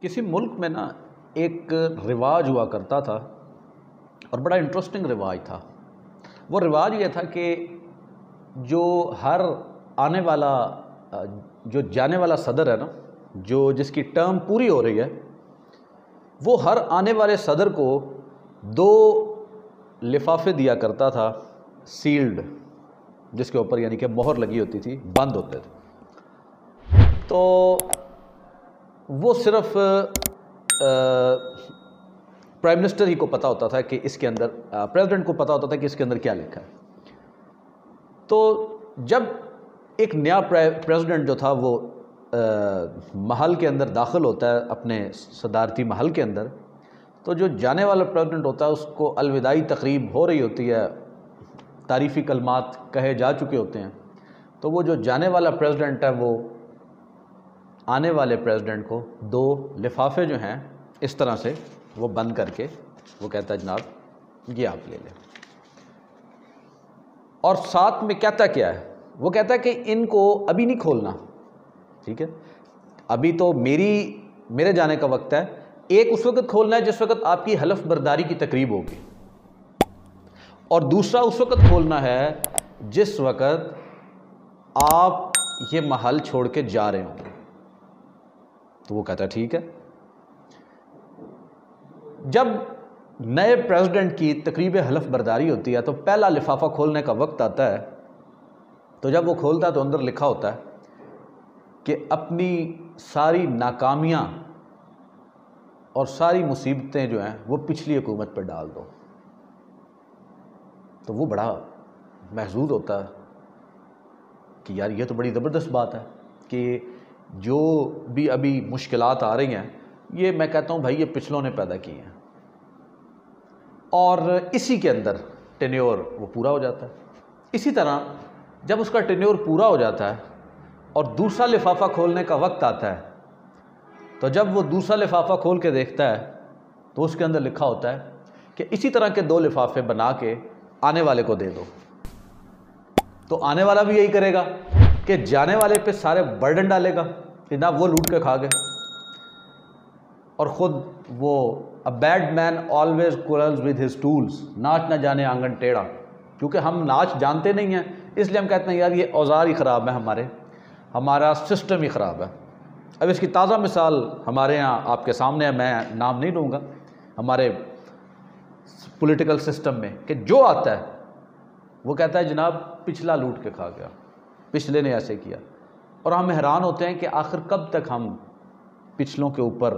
किसी मुल्क में ना एक रिवाज हुआ करता था और बड़ा इंटरेस्टिंग रिवाज था। वो रिवाज ये था कि जो हर आने वाला जो जाने वाला सदर है ना, जो जिसकी टर्म पूरी हो रही है, वो हर आने वाले सदर को 2 लिफाफे दिया करता था, सील्ड, जिसके ऊपर यानी कि मोहर लगी होती थी, बंद होते थे। तो वो सिर्फ प्राइम मिनिस्टर ही को पता होता था कि इसके अंदर, प्रेसिडेंट को पता होता था कि इसके अंदर क्या लिखा है। तो जब एक नया प्रेसिडेंट जो था वो महल के अंदर दाखिल होता है, अपने सदारती महल के अंदर, तो जो जाने वाला प्रेसिडेंट होता है उसको अलविदाई तकरीब हो रही होती है, तारीफ़ी कलमात कहे जा चुके होते हैं। तो वो जो जाने वाला प्रेसिडेंट है वो आने वाले प्रेसिडेंट को 2 लिफाफे जो हैं इस तरह से वो बंद करके वो कहता है जनाब ये आप ले लें। और साथ में कहता क्या है, वो कहता है कि इनको अभी नहीं खोलना, ठीक है, अभी तो मेरे जाने का वक्त है। एक उस वक्त खोलना है जिस वक्त आपकी हलफ बर्दारी की तकरीब होगी, और दूसरा उस वक्त खोलना है जिस वक्त आप ये महल छोड़ के जा रहे होंगे। तो वो कहता है ठीक है। जब नए प्रेसिडेंट की तकरीब हलफ बर्दारी होती है तो पहला लिफाफा खोलने का वक्त आता है। तो जब वो खोलता है तो अंदर लिखा होता है कि अपनी सारी नाकामियां और सारी मुसीबतें जो हैं वो पिछली हुकूमत पर डाल दो। तो वो बड़ा महसूस होता है कि यार ये तो बड़ी ज़बरदस्त बात है कि जो भी अभी मुश्किलात आ रही हैं, ये मैं कहता हूँ भाई ये पिछलों ने पैदा की हैं, और इसी के अंदर टेन्योर वो पूरा हो जाता है। इसी तरह जब उसका टेन्योर पूरा हो जाता है और दूसरा लिफाफा खोलने का वक्त आता है, तो जब वो दूसरा लिफाफा खोल के देखता है तो उसके अंदर लिखा होता है कि इसी तरह के 2 लिफाफे बना के आने वाले को दे दो। तो आने वाला भी यही करेगा कि जाने वाले पे सारे बर्डन डालेगा कि ना वो लूट के खा गए, और ख़ुद वो a bad man always quarrels with his tools, नाच ना जाने आंगन टेढ़ा। क्योंकि हम नाच जानते नहीं हैं, इसलिए हम कहते हैं यार ये औजार ही ख़राब है, हमारा सिस्टम ही ख़राब है। अब इसकी ताज़ा मिसाल हमारे यहाँ आपके सामने है, मैं नाम नहीं लूँगा, हमारे पॉलिटिकल सिस्टम में कि जो आता है वो कहता है जनाब पिछला लूट के खा गया, पिछले ने ऐसे किया। और हम हैरान होते हैं कि आखिर कब तक हम पिछलों के ऊपर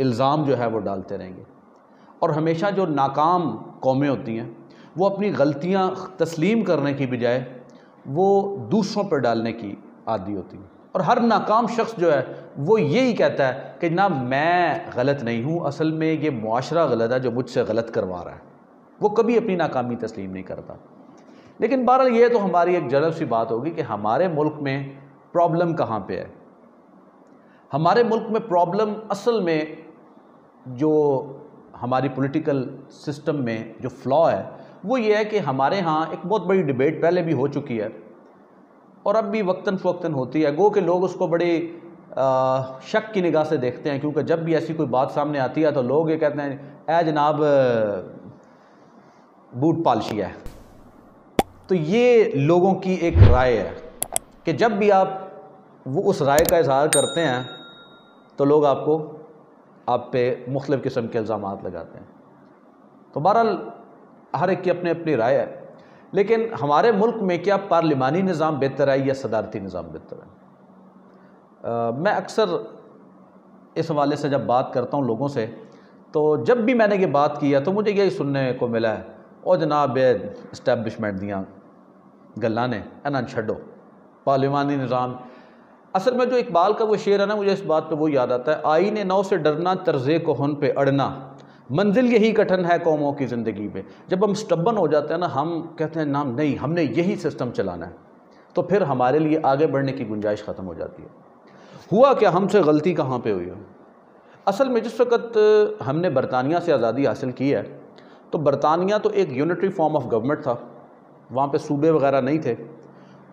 इल्ज़ाम जो है वो डालते रहेंगे। और हमेशा जो नाकाम कौमें होती हैं वो अपनी गलतियां तस्लीम करने की बजाय वो दूसरों पर डालने की आदी होती हैं। और हर नाकाम शख्स जो है वो यही कहता है कि जनाब मैं गलत नहीं हूँ, असल में ये मुआशरा गलत है जो मुझसे गलत करवा रहा है। वो कभी अपनी नाकामी तस्लीम नहीं करता। लेकिन बहरहाल ये तो हमारी एक जनरल सी बात होगी कि हमारे मुल्क में प्रॉब्लम कहाँ पे है। हमारे मुल्क में प्रॉब्लम असल में जो हमारी पॉलिटिकल सिस्टम में जो फ्लॉ है वो ये है कि हमारे यहाँ एक बहुत बड़ी डिबेट पहले भी हो चुकी है और अब भी वक्तन फ़वक्तन होती है। गो के लोग उसको बड़े शक की निगाह से देखते हैं, क्योंकि जब भी ऐसी कोई बात सामने आती है तो लोग ये कहते हैं ए जनाब बूट पालशी है। तो ये लोगों की एक राय है कि जब भी आप वो उस राय का इजहार करते हैं तो लोग आप पे मुख्तलिफ़ किस्म के इल्ज़ामात लगाते हैं। तो बहरहाल हर एक की अपनी अपनी राय है। लेकिन हमारे मुल्क में क्या पार्लिमानी निज़ाम बेहतर है या सदारती निज़ाम बेहतर है? मैं अक्सर इस हवाले से जब बात करता हूँ लोगों से, तो जब भी मैंने ये बात की है तो मुझे यही सुनने को मिला है, और जनाब इस्टैब्लिशमेंट दियाँ गल्लां ने ना छड्डो पार्लिमानी निज़ाम। असल में जो इकबाल का वो शेर है ना, मुझे इस बात पे वो याद आता है, आईने नौ से डरना तर्ज़े कोहन पे अड़ना, मंजिल यही कठिन है कौमों की ज़िंदगी में। जब हम स्टबन हो जाते हैं ना, हम कहते हैं नाम नहीं, हमने यही सिस्टम चलाना है, तो फिर हमारे लिए आगे बढ़ने की गुंजाइश ख़त्म हो जाती है। हुआ क्या, हमसे गलती कहाँ पे हुई है? असल में जिस वक़्त हमने बरतानिया से आज़ादी हासिल की है तो बरतानिया तो एक यूनिटरी फॉर्म ऑफ गवर्नमेंट था, वहाँ पे सूबे वगैरह नहीं थे।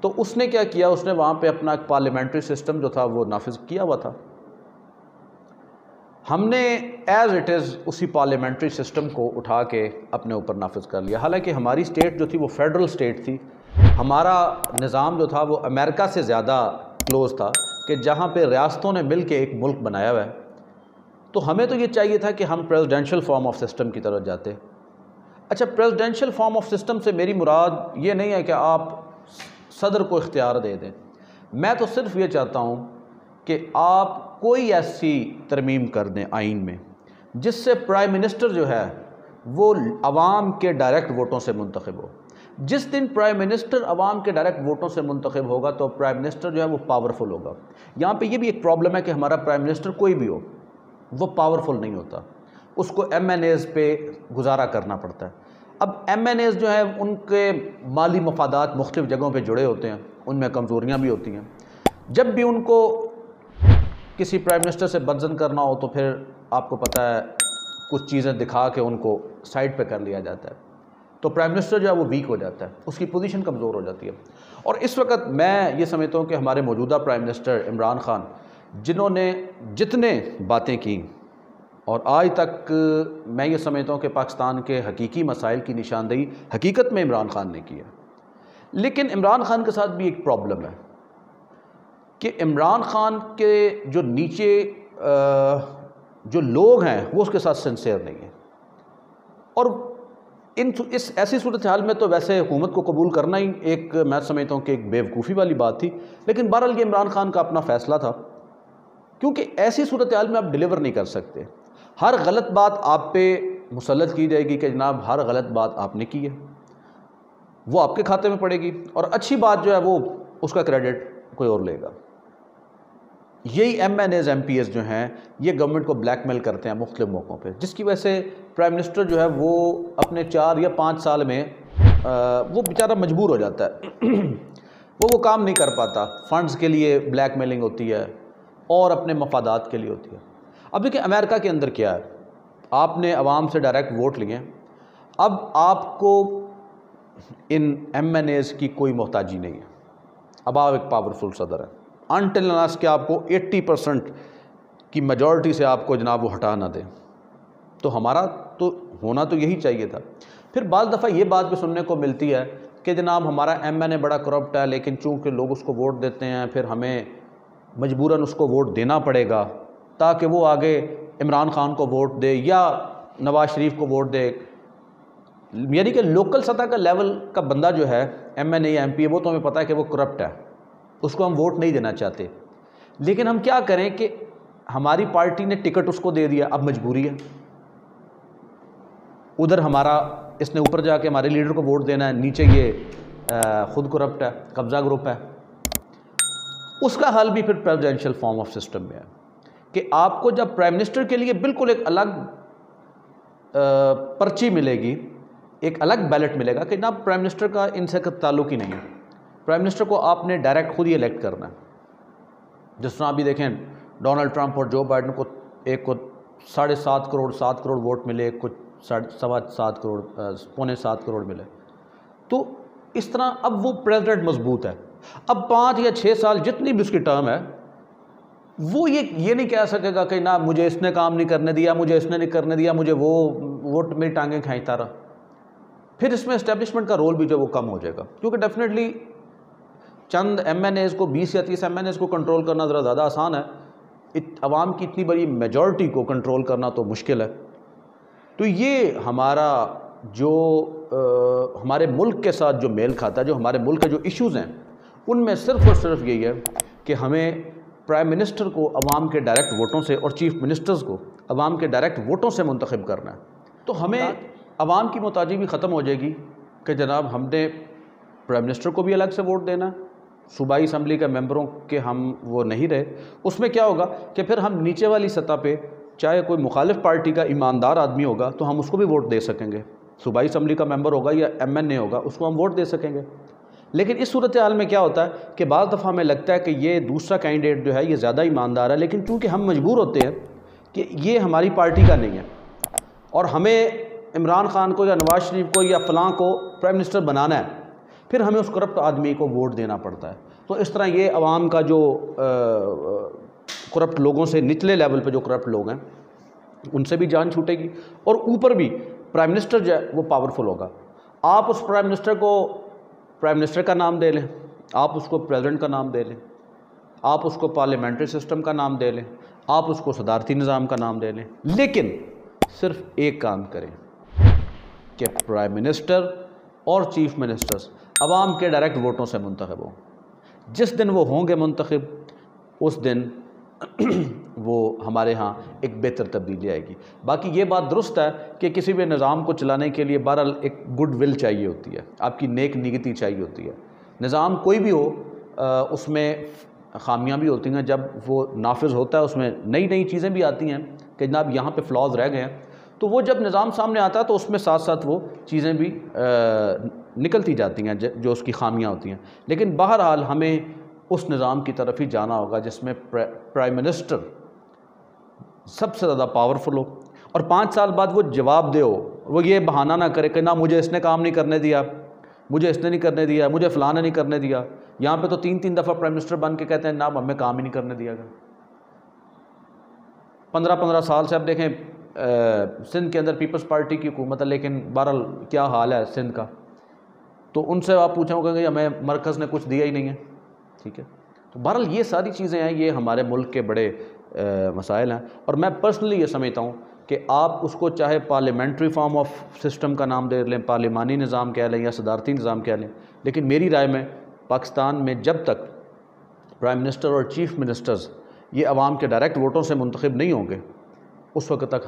तो उसने क्या किया, उसने वहाँ पे अपना एक पार्लियामेंट्री सिस्टम जो था वो नाफिज किया हुआ था। हमने एज़ इट इज़ उसी पार्लियामेंट्री सिस्टम को उठा के अपने ऊपर नाफिज कर लिया। हालांकि हमारी स्टेट जो थी वो फेडरल स्टेट थी, हमारा निज़ाम जो था वो अमेरिका से ज़्यादा क्लोज था कि जहाँ पे रियासतों ने मिल के एक मुल्क बनाया हुआ है। तो हमें तो ये चाहिए था कि हम प्रेसिडेंशियल फॉर्म ऑफ सिस्टम की तरफ जाते। अच्छा, प्रेसिडेंशियल फॉर्म ऑफ सिस्टम से मेरी मुराद ये नहीं है कि आप सदर को इख्तियार दे दें। मैं तो सिर्फ ये चाहता हूँ कि आप कोई ऐसी तरमीम कर दें आइन में जिससे प्राइम मिनिस्टर जो है वो अवाम के डायरेक्ट वोटों से मुंतखब हो। जिस दिन प्राइम मिनिस्टर अवाम के डायरेक्ट वोटों से मुंतखब होगा तो प्राइम मिनिस्टर जो है वो पावरफुल होगा। यहाँ पे ये भी एक प्रॉब्लम है कि हमारा प्राइम मिनिस्टर कोई भी हो वो पावरफुल नहीं होता, उसको MNAs पे गुजारा करना पड़ता है। अब MNAs जो है उनके माली मफादात मुख्तलिफ़ जगहों पे जुड़े होते हैं, उनमें कमज़ोरियाँ भी होती हैं। जब भी उनको किसी प्राइम मिनिस्टर से बदजन करना हो तो फिर आपको पता है कुछ चीज़ें दिखा के उनको साइड पे कर लिया जाता है, तो प्राइम मिनिस्टर जो है वो वीक हो जाता है, उसकी पोजीशन कमज़ोर हो जाती है। और इस वक्त मैं ये समझता हूँ कि हमारे मौजूदा प्राइम मिनिस्टर इमरान खान, जिन्होंने जितने बातें की और आज तक मैं ये समझता हूँ कि पाकिस्तान के हकीकी मसाइल की निशानदेही हकीकत में इमरान खान ने की है। लेकिन इमरान खान के साथ भी एक प्रॉब्लम है कि इमरान खान के जो नीचे जो लोग हैं वो उसके साथ सिंसियर नहीं है। और इस ऐसी सूरत हाल में तो वैसे हुकूमत को कबूल करना ही एक, मैं समझता हूँ कि एक बेवकूफ़ी वाली बात थी। लेकिन बहरहाल ये इमरान खान का अपना फ़ैसला था, क्योंकि ऐसी सूरत हाल में आप डिलीवर नहीं कर सकते। हर गलत बात आप पे मुसल्लत की जाएगी कि जनाब हर गलत बात आपने की है, वो आपके खाते में पड़ेगी, और अच्छी बात जो है वो उसका क्रेडिट कोई और लेगा। यही MNAs MPs जो हैं ये गवर्नमेंट को ब्लैकमेल करते हैं मुख्तलिफ मौक़ों पे, जिसकी वजह से प्राइम मिनिस्टर जो है वो अपने 4 या 5 साल में वो बेचारा मजबूर हो जाता है वो काम नहीं कर पाता। फ़ंड्स के लिए ब्लैकमेलिंग होती है और अपने मफादात के लिए होती है। अब देखिए अमेरिका के अंदर क्या है, आपने अवाम से डायरेक्ट वोट लिए, अब आपको इन MNAs की कोई मोहताजी नहीं है। अब आप एक पावरफुल सदर है, अनटिल अनलेस कि आपको 80% की मेजॉरिटी से आपको जनाब वो हटा ना दें। तो हमारा तो होना तो यही चाहिए था। फिर बाज़ दफ़ा ये बात भी सुनने को मिलती है कि जनाब हमारा MNA बड़ा करप्ट है, लेकिन चूँकि लोग उसको वोट देते हैं फिर हमें मजबूरन उसको वोट देना पड़ेगा ताकि वो आगे इमरान खान को वोट दे या नवाज शरीफ को वोट दे। यानी कि लोकल सतह का लेवल का बंदा जो है MNA या MP वो तो हमें पता है कि वो करप्ट है, उसको हम वोट नहीं देना चाहते। लेकिन हम क्या करें कि हमारी पार्टी ने टिकट उसको दे दिया, अब मजबूरी है। उधर हमारा इसने ऊपर जाके हमारे लीडर को वोट देना है, नीचे ये ख़ुद करप्ट है, कब्ज़ा ग्रुप है। उसका हल भी फिर प्रेसिडेंशियल फॉर्म ऑफ सिस्टम में है कि आपको जब प्राइम मिनिस्टर के लिए बिल्कुल एक अलग पर्ची मिलेगी, एक अलग बैलेट मिलेगा कि ना प्राइम मिनिस्टर का इनसे ताल्लुक़ ही नहीं है, प्राइम मिनिस्टर को आपने डायरेक्ट खुद ही इलेक्ट करना है। जिस तरह अभी देखें डोनाल्ड ट्रंप और जो बाइडन को, एक को 7.5 करोड़ 7 करोड़ वोट मिले, एक को 7.25 करोड़ 6.25 करोड़ मिले। तो इस तरह अब वो प्रेसिडेंट मजबूत है। अब 5 या 6 साल जितनी भी उसकी टर्म है वो ये नहीं कह सकेगा कि ना मुझे इसने काम नहीं करने दिया, मुझे इसने नहीं करने दिया, मुझे वो वोट मेरी टांगें खींचता रहा। फिर इसमें एस्टेब्लिशमेंट का रोल भी जो वो कम हो जाएगा, क्योंकि डेफिनेटली चंद MNAs को 20 या 30 MNAs को कंट्रोल करना ज़रा ज़्यादा आसान है, अवाम की इतनी बड़ी मेजॉरिटी को कंट्रोल करना तो मुश्किल है। तो ये हमारा जो हमारे मुल्क के साथ जो मेल खाता है, जो हमारे मुल्क के जो इश्यूज़ हैं, उनमें सिर्फ़ और सिर्फ यही है कि हमें प्राइम मिनिस्टर को अवाम के डायरेक्ट वोटों से और चीफ मिनिस्टर्स को अवाम के डायरेक्ट वोटों से मुंतखब करना है। तो हमें अवाम की मोहताजी भी ख़त्म हो जाएगी कि जनाब हमने प्राइम मिनिस्टर को भी अलग से वोट देना है, सूबाई असम्बली के मेंबरों के हम वो नहीं रहे। उसमें क्या होगा कि फिर हम नीचे वाली सतह पे चाहे कोई मुखालिफ पार्टी का ईमानदार आदमी होगा तो हम उसको भी वोट दे सकेंगे, सूबाई असम्बली का मेंबर होगा या MNA होगा उसको हम वोट दे सकेंगे। लेकिन इस सूरत हाल में क्या होता है कि बाज़ दफ़ा हमें लगता है कि ये दूसरा कैंडिडेट जो है ये ज़्यादा ईमानदार है, लेकिन चूँकि हम मजबूर होते हैं कि ये हमारी पार्टी का नहीं है और हमें इमरान खान को या नवाज शरीफ को या फ़लाँ को प्राइम मिनिस्टर बनाना है, फिर हमें उस करप्ट आदमी को वोट देना पड़ता है। तो इस तरह ये अवाम का जो करप्ट लोगों से निचले लेवल पे जो करप्ट लोग हैं उनसे भी जान छूटेगी, और ऊपर भी प्राइम मिनिस्टर जो है वो पावरफुल होगा। आप उस प्राइम मिनिस्टर को प्राइम मिनिस्टर का नाम दे लें, आप उसको प्रेसिडेंट का नाम दे लें, आप उसको पार्लियामेंट्री सिस्टम का नाम दे लें, आप उसको सदारती निज़ाम का नाम दे लें, लेकिन सिर्फ एक काम करें कि प्राइम मिनिस्टर और चीफ मिनिस्टर्स अवाम के डायरेक्ट वोटों से मुंतखब हों। जिस दिन वो होंगे मुंतखब, उस दिन वो हमारे यहाँ एक बेहतर तब्दीली आएगी। बाकी ये बात दुरुस्त है कि किसी भी निज़ाम को चलाने के लिए बहरहाल एक गुड विल चाहिए होती है, आपकी नेक नीयती चाहिए होती है। निज़ाम कोई भी हो उसमें ख़ामियाँ भी होती हैं, जब वो नाफिज होता है उसमें नई नई चीज़ें भी आती हैं कि जनाब यहाँ पे फ्लॉज रह गए हैं, तो वो जब निज़ाम सामने आता है तो उसमें साथ साथ वो चीज़ें भी निकलती जाती हैं जो उसकी ख़ामियाँ होती हैं। लेकिन बहरहाल हमें उस निज़ाम की तरफ ही जाना होगा जिसमें प्राइम मिनिस्टर सबसे ज़्यादा पावरफुल हो और 5 साल बाद वो जवाब दे हो, वो ये बहाना ना करे कि ना मुझे इसने काम नहीं करने दिया, मुझे इसने नहीं करने दिया, मुझे फ़लाँ ने नहीं करने दिया। यहाँ पे तो 3-3 दफ़ा प्राइम मिनिस्टर बन के कहते हैं ना हमें काम ही नहीं करने दिया गया। 15-15 साल से अब देखें सिंध के अंदर पीपल्स पार्टी की हुकूमत है, लेकिन बहरहाल क्या हाल है सिंध का, तो उनसे आप पूछोगे कि हमें मरकज़ ने कुछ दिया ही नहीं है। ठीक है, तो बहरहाल ये सारी चीज़ें हैं, ये हमारे मुल्क के बड़े मसाइल हैं। और मैं पर्सनली ये समझता हूँ कि आप उसको चाहे पार्लियामेंट्री फॉर्म ऑफ सिस्टम का नाम दे लें, पार्लिमानी निज़ाम कह लें या सदारती निज़ाम कह लें, लेकिन मेरी राय में पाकिस्तान में जब तक प्राइम मिनिस्टर और चीफ मिनिस्टर्स ये अवाम के डायरेक्ट वोटों से मुंतखब नहीं होंगे, उस वक्त तक